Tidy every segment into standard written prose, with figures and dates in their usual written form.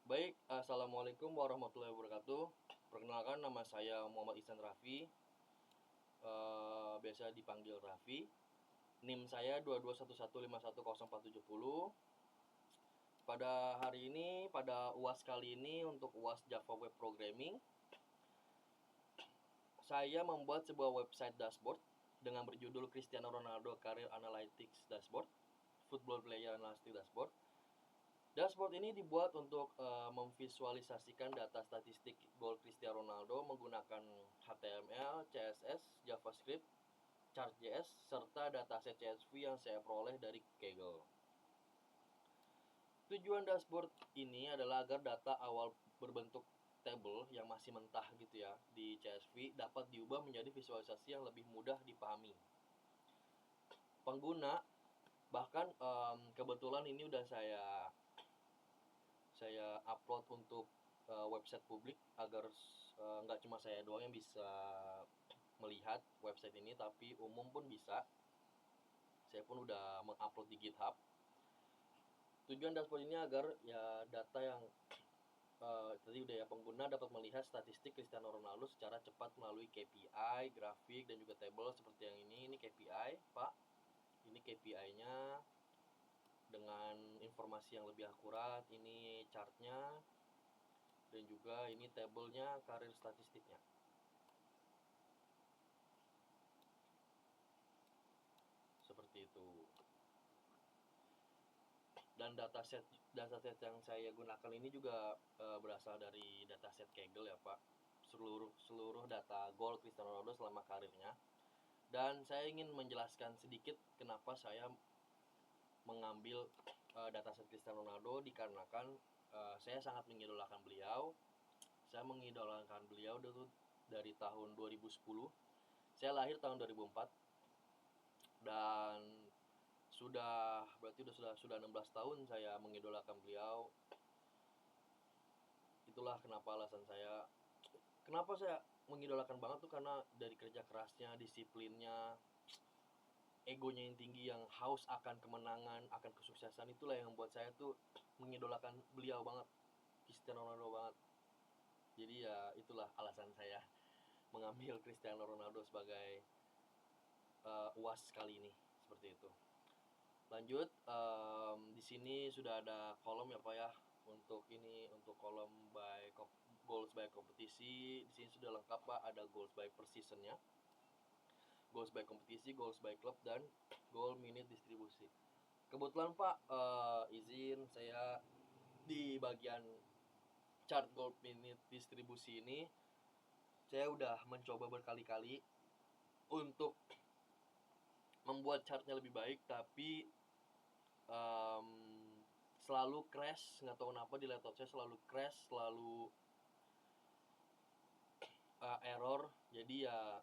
Baik, assalamualaikum warahmatullahi wabarakatuh. Perkenalkan, nama saya Muhammad Ihsan Raffi, biasa dipanggil Raffi. NIM saya 2211510470. Pada hari ini, pada UAS kali ini untuk UAS Java Web Programming, saya membuat sebuah website dashboard dengan berjudul Cristiano Ronaldo Career Analytics Dashboard, Football Player Analytics Dashboard. Dashboard ini dibuat untuk memvisualisasikan data statistik gol Cristiano Ronaldo menggunakan HTML, CSS, JavaScript, Chart.js, serta dataset CSV yang saya peroleh dari Kaggle. Tujuan dashboard ini adalah agar data awal berbentuk table yang masih mentah gitu ya di CSV dapat diubah menjadi visualisasi yang lebih mudah dipahami pengguna. Bahkan kebetulan ini udah saya upload untuk website publik agar nggak cuma saya doang yang bisa melihat website ini, tapi umum pun bisa. Saya pun udah mengupload di GitHub. Tujuan dashboard ini agar ya data yang tadi udah ya, pengguna dapat melihat statistik Cristiano Ronaldo secara cepat melalui KPI, grafik, dan juga table seperti yang ini. Ini KPI, Pak. Ini KPI-nya dengan informasi yang lebih akurat. Ini chartnya, dan juga ini tabelnya, karir statistiknya. Seperti itu. Dan dataset yang saya gunakan ini juga berasal dari dataset Kaggle ya Pak. Seluruh data gol Cristiano Ronaldo selama karirnya. Dan saya ingin menjelaskan sedikit kenapa saya mengambil dataset Cristiano Ronaldo, dikarenakan saya sangat mengidolakan beliau. Saya mengidolakan beliau itu dari tahun 2010. Saya lahir tahun 2004. Dan berarti sudah 16 tahun saya mengidolakan beliau. Itulah kenapa alasan saya. Kenapa saya mengidolakan banget tuh, karena dari kerja kerasnya, disiplinnya, egonya yang tinggi, yang haus akan kemenangan, akan kesuksesan, itulah yang membuat saya tuh mengidolakan beliau banget, Cristiano Ronaldo banget. Jadi ya itulah alasan saya mengambil Cristiano Ronaldo sebagai UAS kali ini, seperti itu. Lanjut, di sini sudah ada kolom ya Pak ya, untuk kolom goals by kompetisi. Di sini sudah lengkap Pak, ada goals by per seasonnya, goals by kompetisi, goals by club, dan goal minute distribusi. Kebetulan Pak, izin saya di bagian chart goal minute distribusi ini, saya udah mencoba berkali-kali untuk membuat chartnya lebih baik, tapi selalu crash. Nggak tahu kenapa di laptop saya selalu crash, selalu error. Jadi ya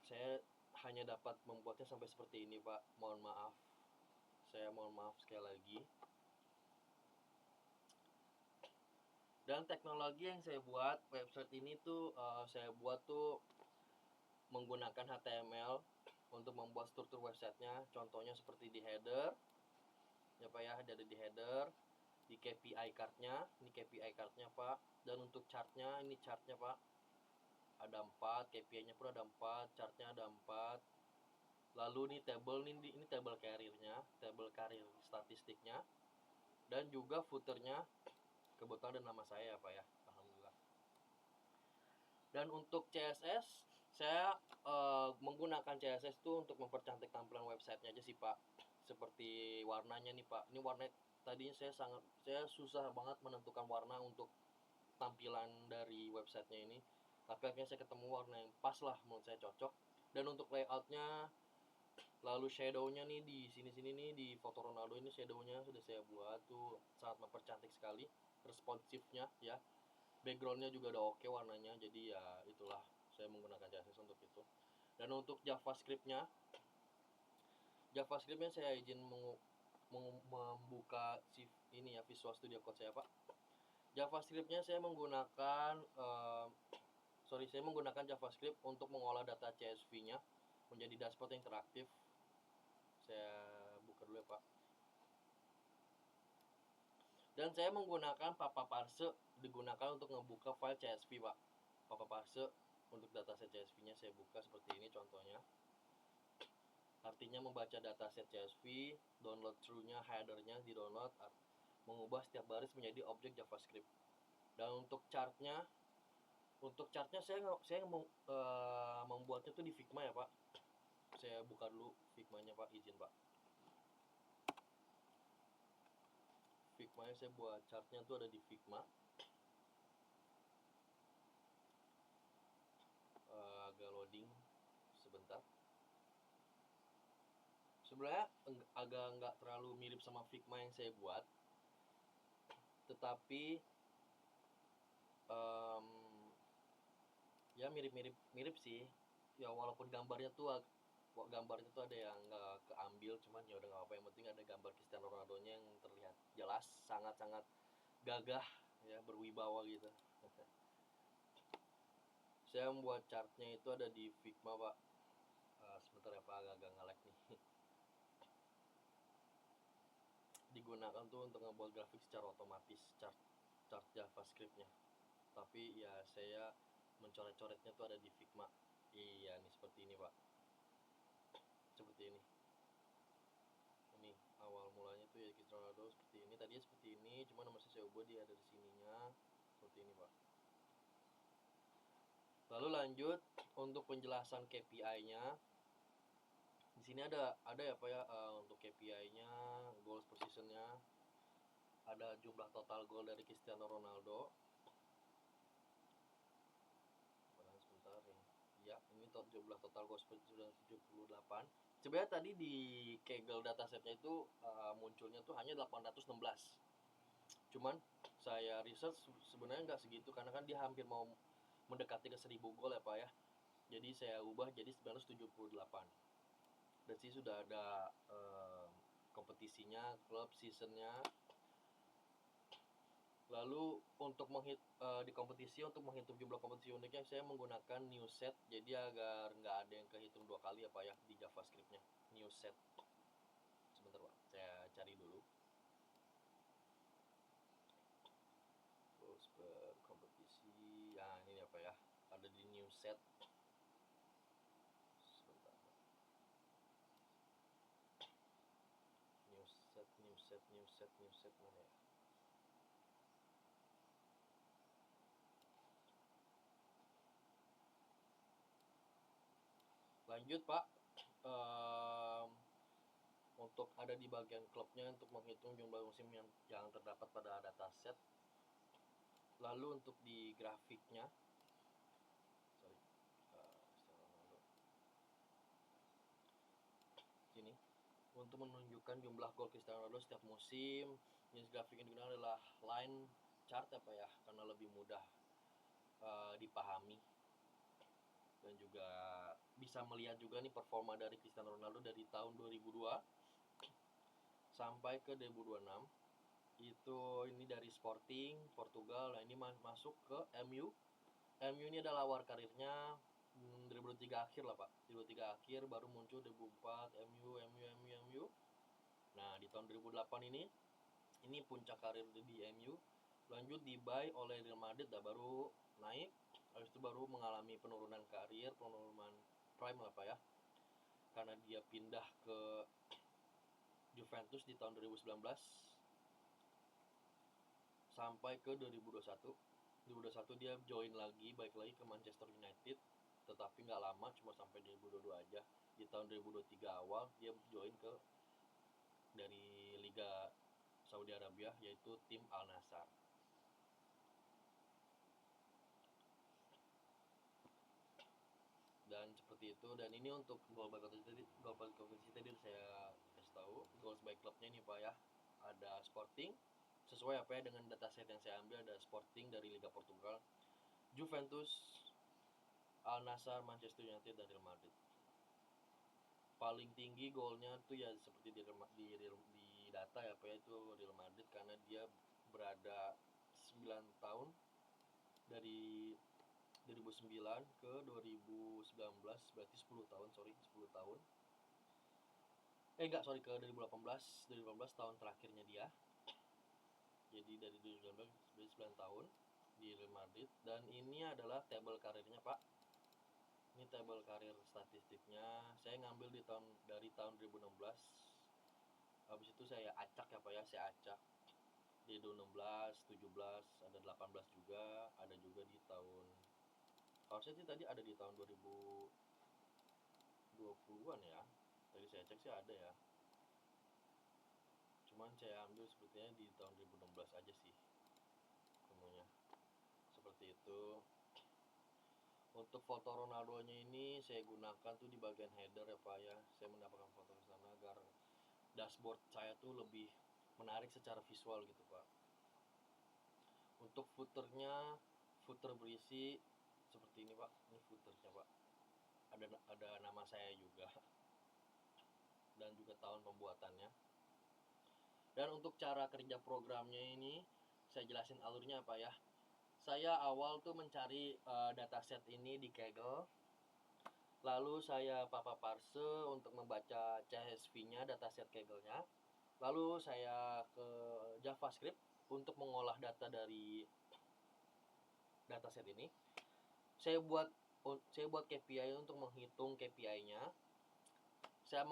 saya hanya dapat membuatnya sampai seperti ini Pak. Mohon maaf, saya mohon maaf sekali lagi. Dan teknologi yang saya buat website ini tuh saya buat tuh menggunakan HTML untuk membuat struktur websitenya. Contohnya seperti di header ya Pak ya, ada di header, di KPI cardnya, ini KPI cardnya Pak. Dan untuk chartnya, ini chartnya Pak, ada 4, KPI-nya pun ada 4, chartnya ada 4. Lalu ini table, ini table karirnya, table karir statistiknya, dan juga footernya kebetulan ada nama saya Pak ya, alhamdulillah. Dan untuk CSS, saya menggunakan CSS itu untuk mempercantik tampilan websitenya aja sih Pak. Seperti warnanya nih Pak, ini warna tadinya saya susah banget menentukan warna untuk tampilan dari websitenya ini, tapi akhirnya saya ketemu warna yang pas lah, menurut saya cocok. Dan untuk layoutnya, lalu shadownya nih di sini nih, di foto Ronaldo ini shadownya sudah saya buat tuh sangat mempercantik sekali, responsifnya ya. Backgroundnya juga udah oke warnanya, jadi ya itulah saya menggunakan CSS untuk itu. Dan untuk JavaScriptnya saya izin membuka ini ya, Visual Studio Code saya Pak. JavaScriptnya saya menggunakan JavaScript untuk mengolah data CSV-nya menjadi dashboard yang interaktif. Saya buka dulu ya Pak. Dan saya menggunakan Papa Parse, digunakan untuk ngebuka file CSV, Pak. Papa Parse untuk dataset CSV-nya saya buka seperti ini contohnya. Artinya membaca dataset CSV, download through-nya, header-nya di-download, mengubah setiap baris menjadi objek JavaScript. Dan untuk chart-nya saya membuatnya tuh di Figma ya, Pak. Saya buka dulu Figma-nya, Pak, izin, Pak. Figma-nya saya buat chart-nya tuh ada di Figma. Agak loading sebentar. Sebenarnya agak nggak terlalu mirip sama Figma yang saya buat, tetapi ya mirip sih ya, walaupun gambarnya tuh ada yang nggak keambil, cuman ya udah nggak apa, yang penting ada gambar Cristiano Ronaldo-nya yang terlihat jelas, sangat gagah ya, berwibawa gitu. Saya membuat chartnya itu ada di Figma, Pak. Sebentar ya, Pak, agak nge-lag nih. Digunakan tuh untuk ngebuat grafik secara otomatis, chart JavaScript-nya. Tapi ya saya mencoret-coretnya tuh ada di Figma. Iya nih, seperti ini, Pak. Seperti ini awal mulanya tuh ya Cristiano Ronaldo seperti ini, tadinya seperti ini, cuma nomor saya ubah, dia ada di sininya seperti ini, Pak. Lalu lanjut untuk penjelasan KPI-nya. Di sini ada ya, Pak ya, untuk KPI-nya, goals per season-nya, ada jumlah total gol dari Cristiano Ronaldo. Sebentar ya, ini jumlah total gol sudah 78. Sebenarnya tadi di Kaggle datasetnya itu munculnya tuh hanya 816. Cuman saya research sebenarnya nggak segitu, karena kan dia hampir mau mendekati ke 1000 gol ya, Pak ya. Jadi saya ubah jadi 978. Dan sih sudah ada kompetisinya, klub, seasonnya. Lalu untuk di kompetisi, untuk menghitung jumlah kompetisi uniknya, saya menggunakan new set, jadi agar nggak ada yang kehitung 2 kali ya, Pak ya, di JavaScript-nya. New set. Sebentar, Pak, saya cari dulu. Terus kompetisi, ya ini apa ya, ada di new set. Sebentar. New set mana ya? Lanjut, Pak. Untuk ada di bagian klubnya untuk menghitung jumlah musim yang terdapat pada dataset. Lalu untuk di grafiknya, sini untuk menunjukkan jumlah gol Cristiano Ronaldo setiap musim. Jenis grafik yang digunakan adalah line chart apa ya, karena lebih mudah dipahami, dan juga bisa melihat juga nih performa dari Cristiano Ronaldo dari tahun 2002 sampai ke 2026. Itu ini dari Sporting Portugal. Nah, ini masuk ke MU. MU ini adalah awal karirnya 2003 akhir lah, Pak. 2003 akhir baru muncul 2004 MU. Nah, di tahun 2008 ini puncak karir di MU. Lanjut di buy oleh Real Madrid, baru naik. Habis itu baru mengalami penurunan karir, penurunan prime lah, Pak ya. Karena dia pindah ke Juventus di tahun 2019 sampai ke 2021. 2021 dia join lagi, balik lagi ke Manchester United, tetapi nggak lama, cuma sampai 2022 aja. Di tahun 2023 awal dia join ke dari Liga Saudi Arabia, yaitu tim Al Nassr. Dan seperti itu. Dan ini untuk goal by kompetisi tadi saya kasih tahu. Goals by clubnya ini, Pak ya, ada Sporting, sesuai apa ya dengan dataset yang saya ambil, ada Sporting dari Liga Portugal, Juventus, Al Nassr, Manchester United, dan Real Madrid. Paling tinggi golnya tuh ya seperti di data ya, Pak ya, itu Real Madrid, karena dia berada 9 tahun dari 2009 ke 2019, berarti 10 tahun, 10 tahun. Ke 2018 tahun terakhirnya dia. Jadi dari 2019 9 tahun di Real Madrid. Dan ini adalah table karirnya Pak. Ini table karir statistiknya. Saya ngambil dari tahun 2016. Habis itu saya acak ya Pak ya, saya acak di 2016, 17, ada 18 juga, ada juga di tahun, harusnya sih tadi ada di tahun 2020-an ya. Tadi saya cek sih ada ya. Cuman saya ambil sepertinya di tahun 2016 aja sih semuanya. Seperti itu. Untuk foto Ronaldo-nya ini saya gunakan tuh di bagian header ya Pak ya. Saya mendapatkan foto di sana agar dashboard saya tuh lebih menarik secara visual gitu Pak. Untuk footernya, footer berisi seperti ini Pak. Ini footernya Pak. Ada nama saya juga dan juga tahun pembuatannya. Dan untuk cara kerja programnya ini saya jelasin alurnya Pak ya. Saya awal tuh mencari dataset ini di Kaggle. Lalu saya papa parse untuk membaca CSV-nya, dataset Kaggle-nya. Lalu saya ke JavaScript untuk mengolah data dari dataset ini. Saya buat KPI untuk menghitung KPI-nya. Saya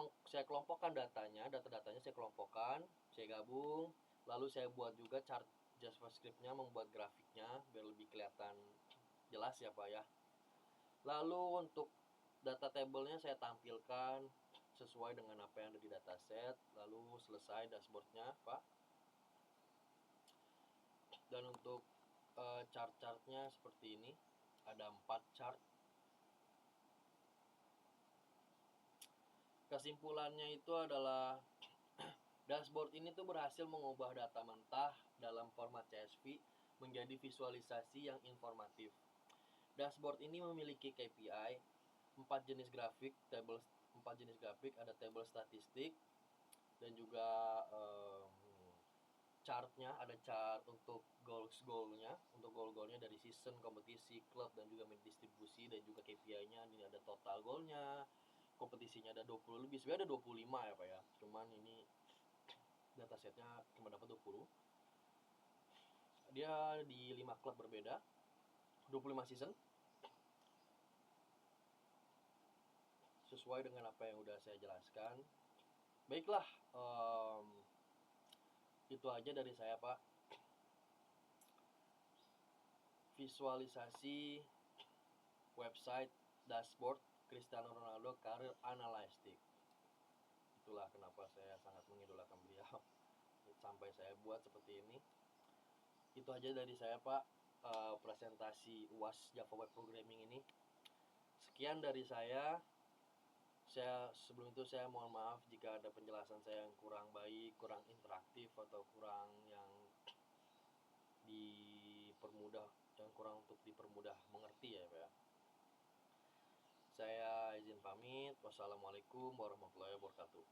kelompokkan data-datanya saya kelompokkan, saya gabung, lalu saya buat juga chart JavaScript-nya, membuat grafiknya biar lebih kelihatan jelas ya Pak ya. Lalu untuk data table-nya saya tampilkan sesuai dengan apa yang ada di dataset. Lalu selesai dashboard-nya Pak. Dan untuk chart-chartnya seperti ini, ada 4 chart. Kesimpulannya itu adalah dashboard ini tuh berhasil mengubah data mentah dalam format CSV menjadi visualisasi yang informatif. Dashboard ini memiliki KPI, 4 jenis grafik, ada table statistik dan juga chartnya, ada chart untuk goalsnya, untuk goalnya dari season, kompetisi, klub dan juga main distribusi, dan juga KPI-nya ini ada total golnya, kompetisinya ada 20 lebih, sebenarnya ada 25 ya Pak ya. Cuman ini datasetnya cuma dapat 20. Dia di 5 klub berbeda, 25 season. Sesuai dengan apa yang udah saya jelaskan. Baiklah, itu aja dari saya Pak. Visualisasi website dashboard Cristiano Ronaldo Career Analytics. Itulah kenapa saya sangat mengidolakan beliau sampai saya buat seperti ini. Itu aja dari saya Pak, presentasi UAS Java Web Programming ini. Sekian dari saya. Sebelum itu saya mohon maaf jika ada penjelasan saya yang kurang baik, kurang interaktif, atau kurang yang dipermudah, yang kurang untuk dipermudah mengerti ya Pak ya. Saya izin pamit. Wassalamualaikum warahmatullahi wabarakatuh.